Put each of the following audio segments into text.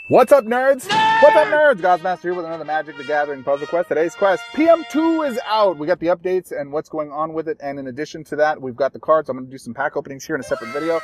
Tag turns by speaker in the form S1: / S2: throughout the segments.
S1: What's up, nerds? What's up, nerds? Goz Master here with another Magic the Gathering puzzle quest. Today's quest, PM2 is out. We got the updates and what's going on with it. And in addition to that, we've got the cards. I'm going to do some pack openings here in a separate video.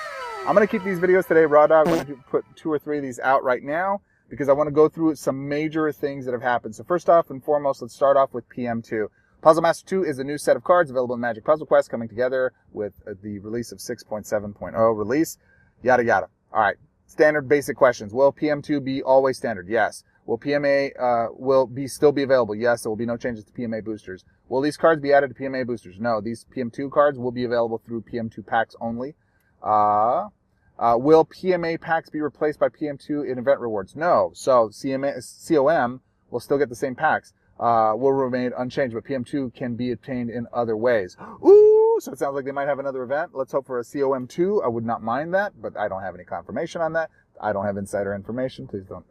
S1: I'm going to keep these videos today raw dog. I'm going to put 2 or 3 of these out right now because I want to go through some major things that have happened. So first off and foremost, let's start off with PM2. Puzzle Master 2 is a new set of cards available in Magic Puzzle Quest coming together with the release of 6.7.0 release. Yada, yada. All right. Standard basic questions. Will PM2 be always standard? Yes. Will PMA still be available? Yes. There will be no changes to PMA boosters. Will these cards be added to PMA boosters? No. These PM2 cards will be available through PM2 packs only. Will PMA packs be replaced by PM2 in event rewards? No. So COM will still get the same packs. Will remain unchanged, but PM2 can be obtained in other ways. Ooh! So it sounds like they might have another event. Let's hope for a COM2. I would not mind that, but I don't have any confirmation on that. I don't have insider information. Please don't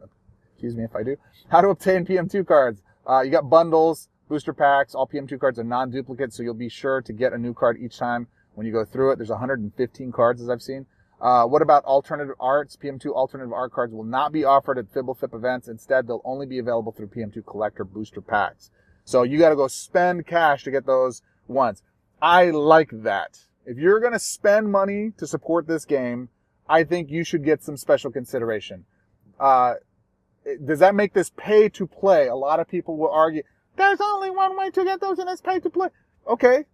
S1: accuse me if I do. How to obtain PM2 cards. You got bundles, booster packs. All PM2 cards are non-duplicate, so you'll be sure to get a new card each time when you go through it. There's 115 cards, as I've seen. What about alternative arts? PM2 alternative art cards will not be offered at FibleFip events. Instead, they'll only be available through PM2 collector booster packs. So you got to go spend cash to get those once. I like that. If you're going to spend money to support this game, I think you should get some special consideration. Does that make this pay to play? A lot of people will argue, there's only one way to get those and it's pay to play. Okay.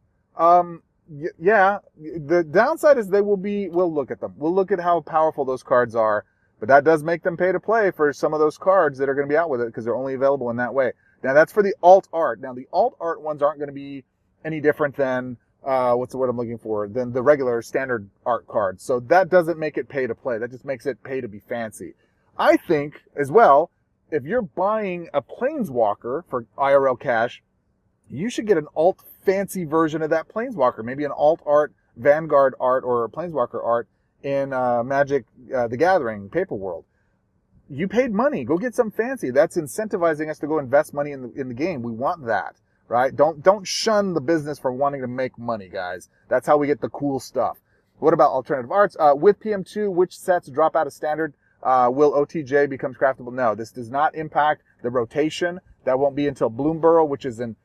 S1: Yeah. The downside is we'll look at them. We'll look at how powerful those cards are, but that does make them pay to play for some of those cards that are going to be out with it because they're only available in that way. Now that's for the alt art. Now the alt art ones aren't going to be any different than, what's the word I'm looking for, than the regular standard art cards. So that doesn't make it pay to play. That just makes it pay to be fancy. I think, as well, if you're buying a Planeswalker for IRL cash, you should get an alt fancy version of that Planeswalker. Maybe an alt art, Vanguard art, or Planeswalker art in Magic the Gathering Paper World. You paid money. Go get some fancy. That's incentivizing us to go invest money in the game. We want that. Right? Don't shun the business for wanting to make money, guys. That's how we get the cool stuff. What about alternative arts? With PM2, which sets drop out of standard? Will OTJ become craftable? No, this does not impact the rotation. That won't be until Bloomborough, which is in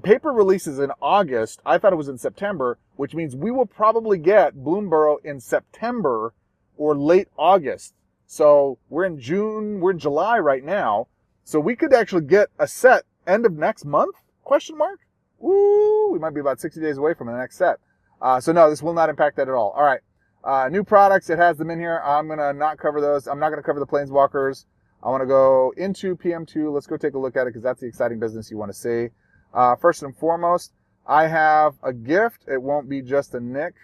S1: paper releases in August. I thought it was in September, which means we will probably get Bloomborough in September or late August. So we're in June, we're in July right now. So we could actually get a set end of next month? Question mark? Ooh, we might be about 60 days away from the next set. So no, this will not impact that at all. All right. New products, it has them in here. I'm going to not cover those. I'm not going to cover the Planeswalkers. I want to go into PM2. Let's go take a look at it because that's the exciting business you want to see. First and foremost, I have a gift. It won't be just a nick.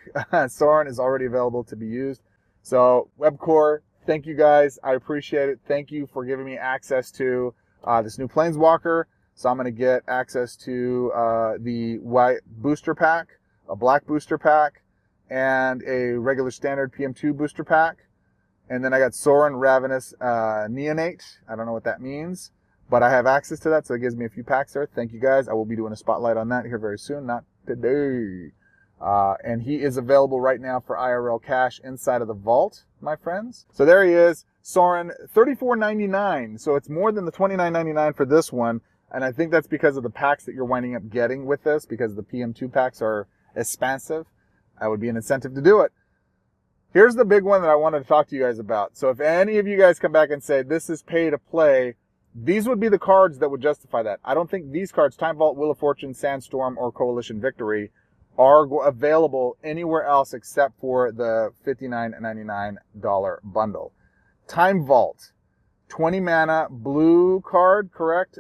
S1: Soren is already available to be used. So Webcore, thank you guys. I appreciate it. Thank you for giving me access to this new Planeswalker. So I'm going to get access to the white booster pack, a black booster pack, and a regular standard PM2 booster pack. And then I got Soren Ravenous Neonate. I don't know what that means, but I have access to that, so it gives me a few packs there. Thank you guys. I will be doing a spotlight on that here very soon, not today. And he is available right now for IRL cash inside of the vault, my friends. So there he is, Soren, $34.99. So it's more than the $29.99 for this one. And I think that's because of the packs that you're winding up getting with this, because the PM2 packs are expansive. That would be an incentive to do it. Here's the big one that I wanted to talk to you guys about. So if any of you guys come back and say, this is pay to play, these would be the cards that would justify that. I don't think these cards, Time Vault, Wheel of Fortune, Sandstorm, or Coalition Victory, are available anywhere else except for the $59.99 bundle. Time Vault. 20 mana, blue card, correct?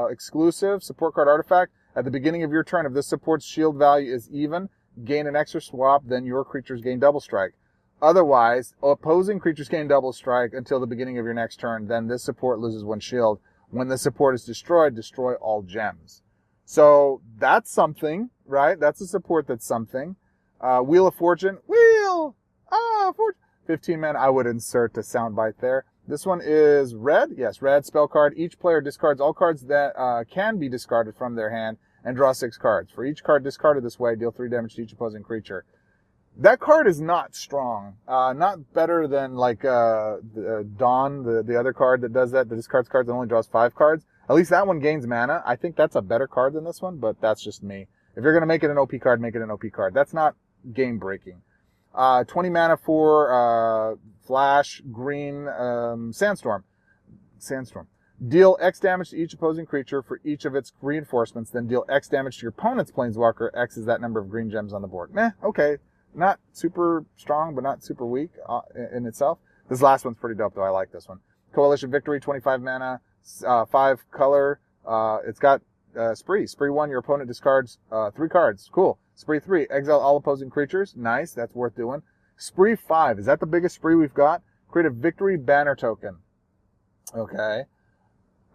S1: Exclusive, support card artifact. At the beginning of your turn, if this support's shield value is even, gain an extra swap, then your creatures gain double strike. Otherwise, opposing creatures gain double strike until the beginning of your next turn, then this support loses 1 shield. When the support is destroyed, destroy all gems. So that's something, right? That's a support that's something. Wheel of Fortune, Fortune. 15 mana, I would insert a soundbite there. This one is red. Yes, red spell card. Each player discards all cards that can be discarded from their hand and draw 6 cards. For each card discarded this way, deal 3 damage to each opposing creature. That card is not strong. Not better than like Dawn, the other card that does that discards cards and only draws 5 cards. At least that one gains mana. I think that's a better card than this one, but that's just me. If you're going to make it an OP card, make it an OP card. That's not game breaking. 20 mana for Flash, Green, Sandstorm. Deal X damage to each opposing creature for each of its reinforcements, then deal X damage to your opponent's Planeswalker. X is that number of green gems on the board. Meh, okay. Not super strong, but not super weak in itself. This last one's pretty dope, though. I like this one. Coalition Victory, 25 mana, 5 color. It's got Spree. Spree 1, your opponent discards 3 cards. Cool. Spree 3, exile all opposing creatures. Nice. That's worth doing. Spree 5, is that the biggest spree we've got? Create a Victory Banner token. Okay.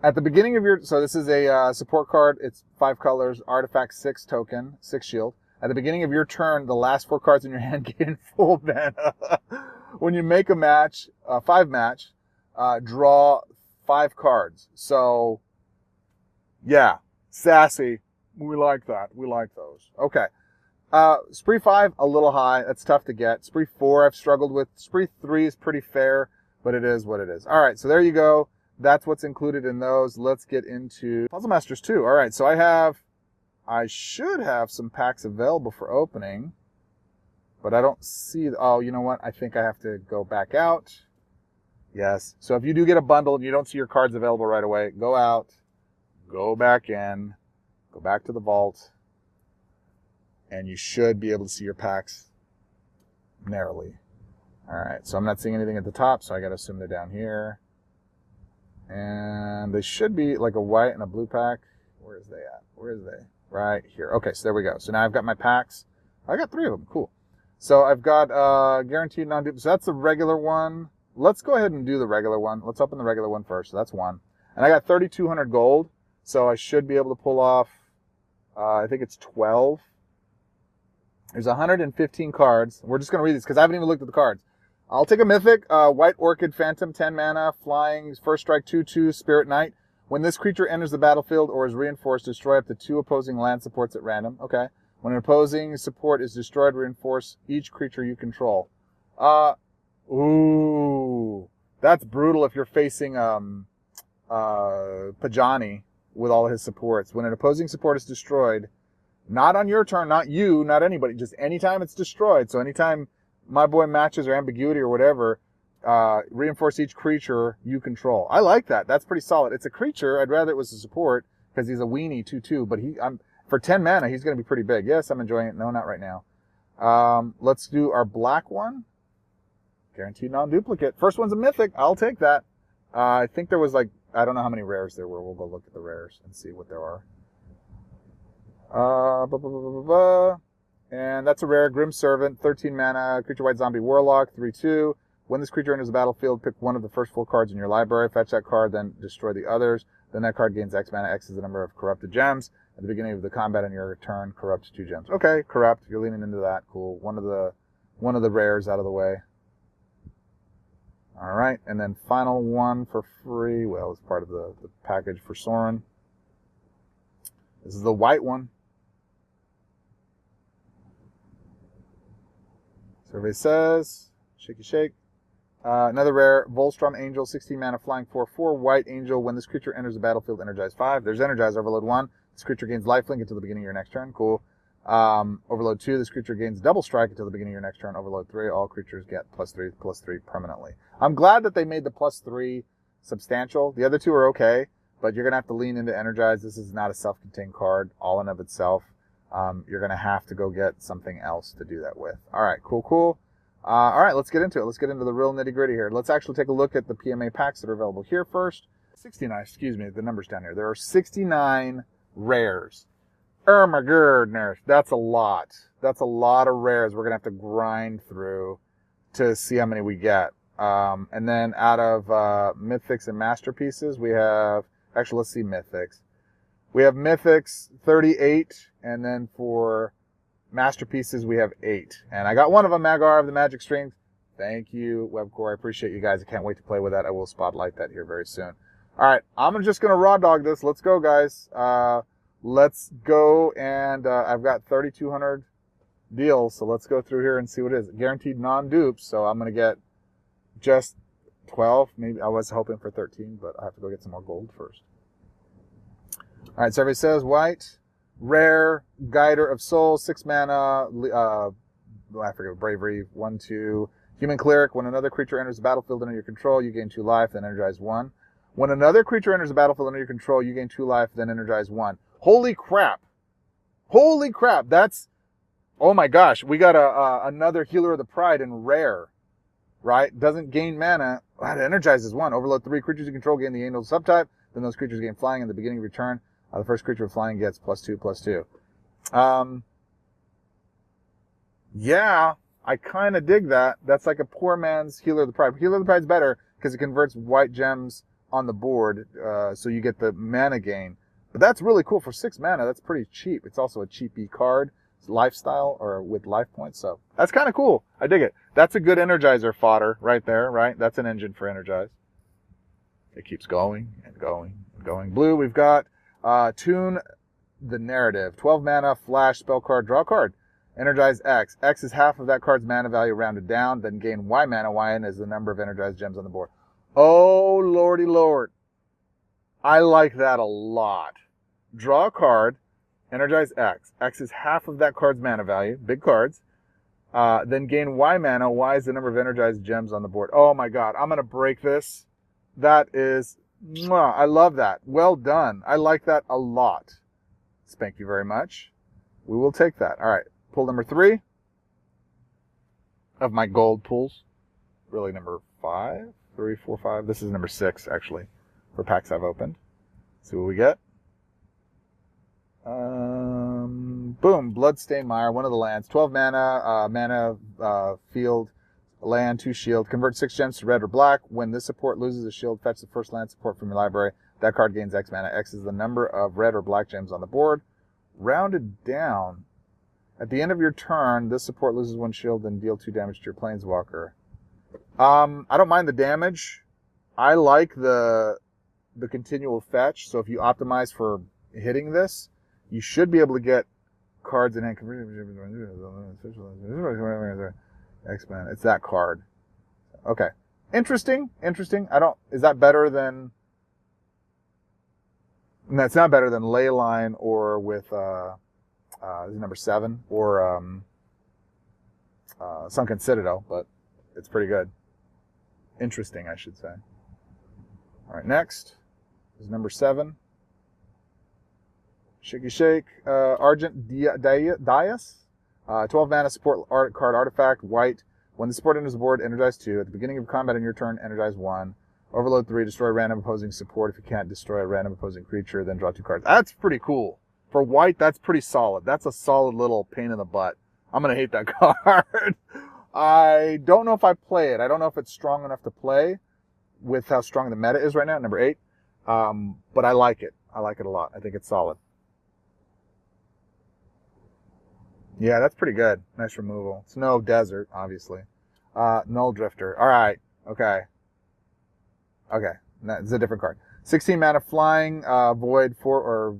S1: At the beginning of your... So this is a support card. It's 5 colors. Artifact 6 token. 6 shield. At the beginning of your turn, the last 4 cards in your hand gain full mana. When you make a match, 5 match, draw 5 cards. So, yeah, sassy. We like that. We like those. Okay. Spree 5, a little high. That's tough to get. Spree 4, I've struggled with. Spree 3 is pretty fair, but it is what it is. All right, so there you go. That's what's included in those. Let's get into Puzzle Masters 2. All right, so I should have some packs available for opening, but I don't see... Oh, you know what? I think I have to go back out. Yes. So if you do get a bundle and you don't see your cards available right away, go out, go back in, go back to the vault, and you should be able to see your packs narrowly. All right. So I'm not seeing anything at the top, so I got to assume they're down here. And they should be like a white and a blue pack. Where is they at? Where is they? Right here. Okay, so there we go. So now I've got my packs. I got 3 of them. Cool. So I've got guaranteed non-duplicate. So that's the regular one. Let's go ahead and do the regular one. Let's open the regular one first. So that's 1. And I got 3,200 gold. So I should be able to pull off, I think it's 12. There's 115 cards. We're just going to read these because I haven't even looked at the cards. I'll take a Mythic, White Orchid Phantom, 10 mana, flying, first strike, 2/2, Spirit Knight. When this creature enters the battlefield or is reinforced, destroy up to 2 opposing land supports at random. Okay. When an opposing support is destroyed, reinforce each creature you control. Ooh. That's brutal if you're facing Pajani with all his supports. When an opposing support is destroyed, not on your turn, not you, not anybody, just anytime it's destroyed. So anytime my boy matches or ambiguity or whatever, reinforce each creature you control. I like that. That's pretty solid. It's a creature. I'd rather it was a support because he's a weenie 2/2, but for 10 mana, he's going to be pretty big. Yes, I'm enjoying it. No, not right now. Let's do our black one. Guaranteed non-duplicate. First one's a Mythic. I'll take that. I think there was I don't know how many rares there were. We'll go look at the rares and see what there are. And that's a rare. Grim Servant, 13 mana, creature white zombie warlock, 3/2. When this creature enters the battlefield, pick one of the first 4 cards in your library, fetch that card, then destroy the others. Then that card gains X mana. X is the number of corrupted gems. At the beginning of the combat on your turn, corrupt 2 gems. Okay, corrupt. You're leaning into that. Cool. One of the rares out of the way. All right, and then final one for free. Well, it's part of the package for Soren. This is the white one. Survey says, shaky shake. Another rare, Volstrom Angel, 16 mana, flying 4/4, white angel. When this creature enters the battlefield, energize 5. There's energize, overload 1. This creature gains lifelink until the beginning of your next turn. Cool. Overload 2, this creature gains double strike until the beginning of your next turn. Overload 3, all creatures get +3/+3 permanently. I'm glad that they made the +3 substantial. The other 2 are okay, but you're going to have to lean into energize. This is not a self-contained card all in of itself. You're going to have to go get something else to do that with. All right, cool. All right, let's get into it. Let's get into the real nitty-gritty here. Let's actually take a look at the PMA packs that are available here first. 69, excuse me, the number's down here. There are 69 rares. Oh my goodness, that's a lot. That's a lot of rares we're going to have to grind through to see how many we get. And then out of Mythics and Masterpieces, we have... Actually, let's see Mythics. We have Mythics 38, and then for Masterpieces we have 8. And I got one of them, Magar of the Magic Strings. Thank you, Webcore. I appreciate you guys. I can't wait to play with that. I will spotlight that here very soon. All right, I'm just going to raw dog this. Let's go, guys. Let's go, and I've got 3,200 deals. So let's go through here and see what it is. Guaranteed non-dupes. So I'm going to get just 12. Maybe I was hoping for 13, but I have to go get some more gold first. All right, survey says white, rare, Guider of Souls, 6 mana, I forget, Bravery, 1/2. Human Cleric, when another creature enters the battlefield under your control, you gain 2 life, then energize 1. When another creature enters the battlefield under your control, you gain 2 life, then energize 1. Holy crap. Holy crap. That's, oh my gosh, we got another Healer of the Pride in rare, right? Doesn't gain mana. It energizes 1. Overload 3 creatures you control, gain the Angel subtype, then those creatures gain flying in the beginning of your turn. The first creature with flying gets +2/+2. Yeah, I kind of dig that. That's like a poor man's Healer of the Pride. Healer of the Pride's better because it converts white gems on the board, so you get the mana gain. But that's really cool for 6 mana. That's pretty cheap. It's also a cheapy card. It's lifestyle or with life points, so that's kind of cool. I dig it. That's a good Energizer fodder right there, right? That's an engine for Energize. It keeps going and going and going. Blue, we've got Tune the Narrative. 12 mana, flash, spell card, draw a card. Energize X. X is half of that card's mana value rounded down, then gain Y mana. YN is the number of energized gems on the board. Oh, lordy lord. I like that a lot. Draw a card, energize X. X is half of that card's mana value, big cards. Then gain Y mana. Y is the number of energized gems on the board. Oh my god, I'm going to break this. That is, mwah, I love that. Well done. I like that a lot. Thank you very much. We will take that. All right. Pull number 3 of my gold pulls. Really number 5, 3, 4, 5. This is number 6, actually, for packs I've opened. See what we get. Boom. Bloodstained Mire, one of the lands. 12 mana, field, land, 2 shield. Convert 6 gems to red or black. When this support loses a shield, fetch the first land support from your library. That card gains X mana. X is the number of red or black gems on the board. Rounded down. At the end of your turn, this support loses 1 shield and deal 2 damage to your planeswalker. I don't mind the damage. I like the continual fetch. So if you optimize for hitting this, you should be able to get cards in hand. X-Men. It's that card. Okay. Interesting. Is that better than... No, it's not better than Leyline or with... this is number 7, or Sunken Citadel, but it's pretty good. Interesting, I should say. All right, next is number 7. Shaky Shake, Argent Dias. 12 mana support card artifact, white. When the support enters the board, energize 2. At the beginning of combat on your turn, energize 1. Overload 3, destroy random opposing support. If you can't destroy a random opposing creature, then draw 2 cards. That's pretty cool. For white, that's pretty solid. That's a solid little pain in the butt. I'm going to hate that card. I don't know if I play it. I don't know if it's strong enough to play with how strong the meta is right now, number 8. But I like it. I like it a lot. I think it's solid. Yeah, that's pretty good. Nice removal. Snow Desert, obviously. Null Drifter. All right. Okay. It's a different card. 16 mana flying, void, 4 or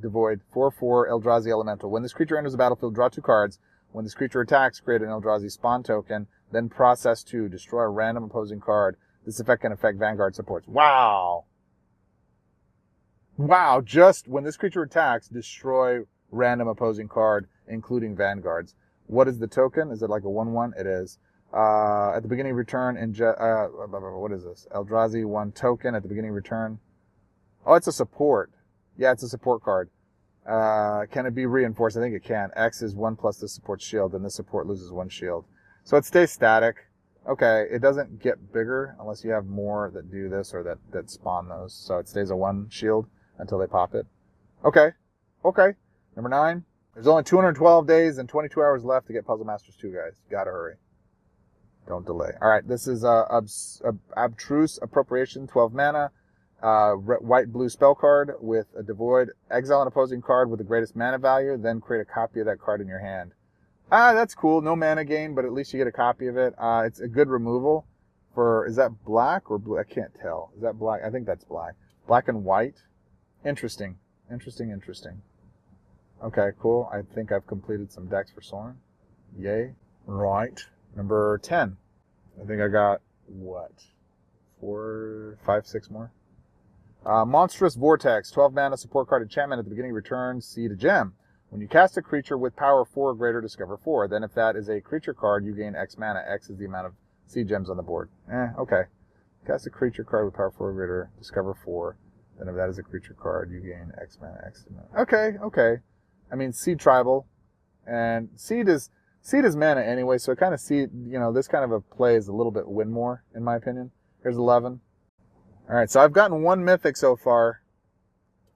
S1: devoid, 4/4 Eldrazi Elemental. When this creature enters the battlefield, draw 2 cards. When this creature attacks, create an Eldrazi spawn token, then process 2, destroy a random opposing card. This effect can affect Vanguard supports. Wow! Wow, just when this creature attacks, destroy random opposing card, including Vanguards. What is the token? Is it like a 1/1? It is. At the beginning of return, what is this? Eldrazi 1 token at the beginning of return. Oh, it's a support. Yeah, it's a support card. Can it be reinforced? I think it can. X is 1 plus the support shield, and this support loses 1 shield. So it stays static. Okay, it doesn't get bigger unless you have more that do this or that spawn those. So it stays a 1 shield until they pop it. Okay. Number 9. There's only 212 days and 22 hours left to get Puzzle Masters 2, guys. Gotta hurry. Don't delay. All right, this is Abstruse Appropriation, 12 mana, white-blue spell card with a devoid. Exile an opposing card with the greatest mana value, then create a copy of that card in your hand. That's cool. No mana gain, but at least you get a copy of it. It's a good removal for, is that black or blue? I can't tell. Is that black? I think that's black. Black and white. Interesting. Okay, cool. I think I've completed some decks for Soren. Yay. Right. Number 10. I think I got, what? 4, 5, 6 more? Monstrous Vortex. 12 mana support card enchantment at the beginning of your turn. Seed a gem. When you cast a creature with power 4 or greater, discover 4. Then if that is a creature card, you gain X mana. X is the amount of seed gems on the board. Okay. Cast a creature card with power 4 or greater, discover 4. Then if that is a creature card, you gain X mana, X mana. Okay. I mean, seed tribal. And seed is mana anyway, so it kind of this kind of a play is a little bit win more, in my opinion. Here's 11. Alright, so I've gotten 1 mythic so far,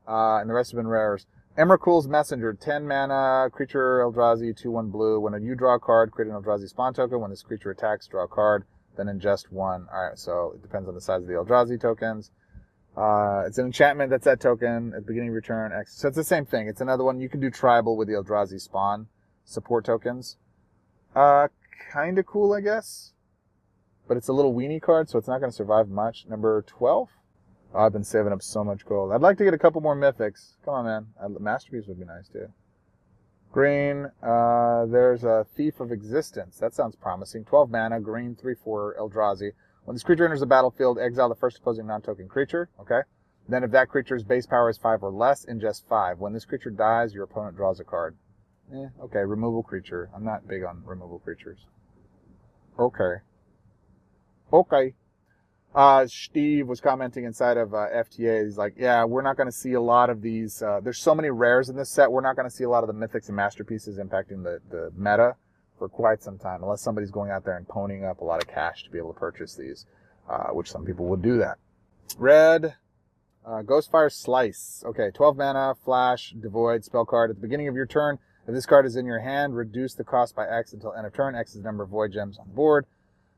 S1: and the rest have been rares. Emrakul's Messenger, 10 mana, creature Eldrazi, 2/1 blue. When you draw a card, create an Eldrazi spawn token. When this creature attacks, draw a card, then ingest 1. Alright, so it depends on the size of the Eldrazi tokens. It's an enchantment that's that token at the beginning of your turn. So it's the same thing. It's another one. You can do tribal with the Eldrazi spawn support tokens. Kind of cool, I guess. But it's a little weenie card, so it's not going to survive much. Number 12? Oh, I've been saving up so much gold. I'd like to get a couple more mythics. Come on, man. Masterpiece would be nice, too. Green. There's a Thief of Existence. That sounds promising. 12 mana, green, 3/4, Eldrazi. When this creature enters the battlefield, exile the first opposing non-token creature. Okay. Then if that creature's base power is 5 or less, ingest 5. When this creature dies, your opponent draws a card. Okay. Removal creature. I'm not big on removal creatures. Okay. Steve was commenting inside of FTA. He's like, yeah, we're not going to see a lot of these. There's so many rares in this set. We're not going to see a lot of the mythics and masterpieces impacting the meta for quite some time, unless somebody's going out there and ponying up a lot of cash to be able to purchase these, which some people would do that. Red, Ghostfire Slice. Okay, 12 mana, flash, devoid, spell card. At the beginning of your turn, if this card is in your hand, reduce the cost by X until end of turn. X is the number of void gems on the board.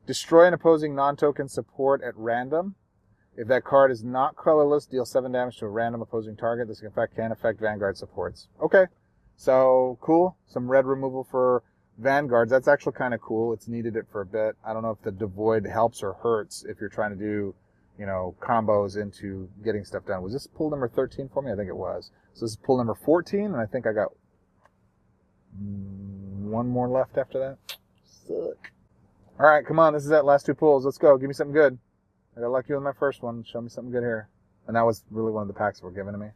S1: Destroy an opposing non-token support at random. If that card is not colorless, deal 7 damage to a random opposing target. This can affect Vanguard supports. Okay, so cool. Some red removal for Vanguards. That's actually kind of cool. It's needed it for a bit. I don't know if the devoid helps or hurts if you're trying to do, combos into getting stuff done. Was this pull number 13 for me? I think it was. So this is pull number 14, and I think I got 1 more left after that. Suck. All right, come on. This is it. Last 2 pulls. Let's go. Give me something good. I got lucky with my first one. Show me something good here. And that was really one of the packs that were given to me.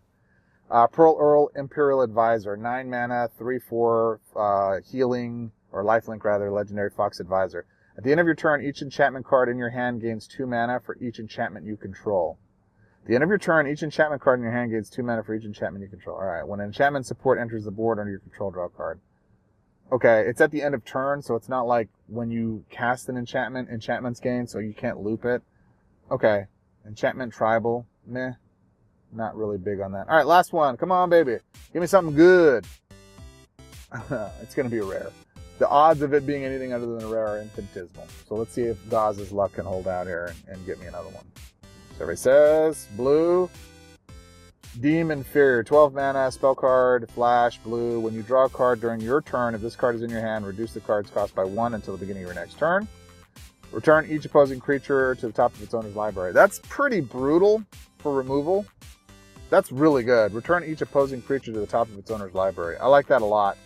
S1: Pearl Earl Imperial Advisor. 9 mana, 3/4, healing, or lifelink rather, legendary Fox Advisor. At the end of your turn, each enchantment card in your hand gains 2 mana for each enchantment you control. At the end of your turn, each enchantment card in your hand gains 2 mana for each enchantment you control. All right. When enchantment support enters the board under your control, draw a card. Okay, it's at the end of turn, so it's not like when you cast an enchantment, enchantments gain, so you can't loop it. Okay, enchantment tribal, meh. Not really big on that. All right, last one. Come on, baby. Give me something good. It's going to be a rare. The odds of it being anything other than a rare are infinitesimal. So let's see if Goz's luck can hold out here and get me another one. So everybody says blue. Deem Inferior, 12 mana, spell card, flash, blue. When you draw a card during your turn, if this card is in your hand, reduce the card's cost by 1 until the beginning of your next turn. Return each opposing creature to the top of its owner's library. That's pretty brutal for removal. That's really good. Return each opposing creature to the top of its owner's library. I like that a lot.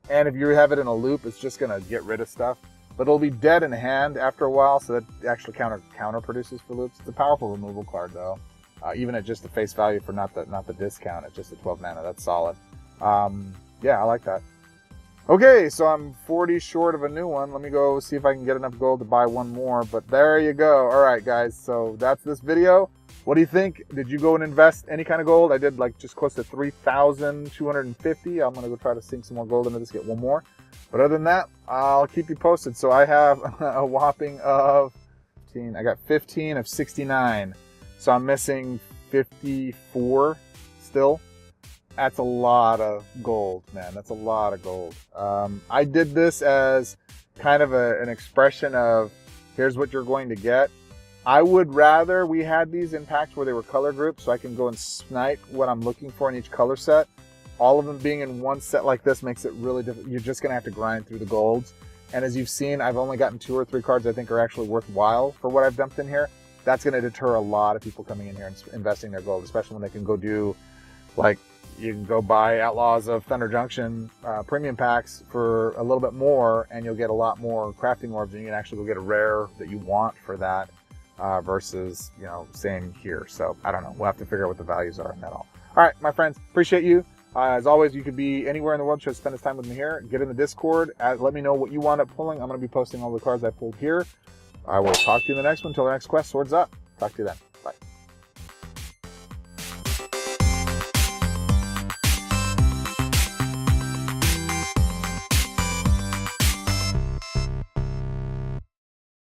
S1: And if you have it in a loop, it's just going to get rid of stuff. But it'll be dead in hand after a while, so that actually counter produces for loops. It's a powerful removal card, though. Even at just the face value for not the discount, at just the 12 mana, that's solid. Yeah, I like that. Okay, so I'm 40 short of a new one. Let me go see if I can get enough gold to buy one more. But there you go. All right, guys. So that's this video. What do you think? Did you go and invest any kind of gold? I did like just close to 3,250. I'm going to go try to sink some more gold into this, get one more. But other than that, I'll keep you posted. So I have a whopping of 15. I got 15 of 69. So I'm missing 54 still. That's a lot of gold, man. That's a lot of gold. I did this as kind of an expression of, here's what you're going to get. I would rather we had these in packs where they were color grouped so I can go and snipe what I'm looking for in each color set. All of them being in one set like this makes it really difficult. You're just going to have to grind through the golds. And as you've seen, I've only gotten 2 or 3 cards I think are actually worthwhile for what I've dumped in here. That's going to deter a lot of people coming in here and investing their gold, especially when they can go do like you can go buy Outlaws of Thunder Junction premium packs for a little bit more, and you'll get a lot more crafting orbs, and you can actually go get a rare that you want for that versus, you know, staying here. So I don't know. We'll have to figure out what the values are in that all. All right, my friends, appreciate you. As always, you could be anywhere in the world. Just spend this time with me here. Get in the Discord. Let me know what you wound up pulling. I'm going to be posting all the cards I pulled here. I will talk to you in the next one. Until the next quest, swords up. Talk to you then.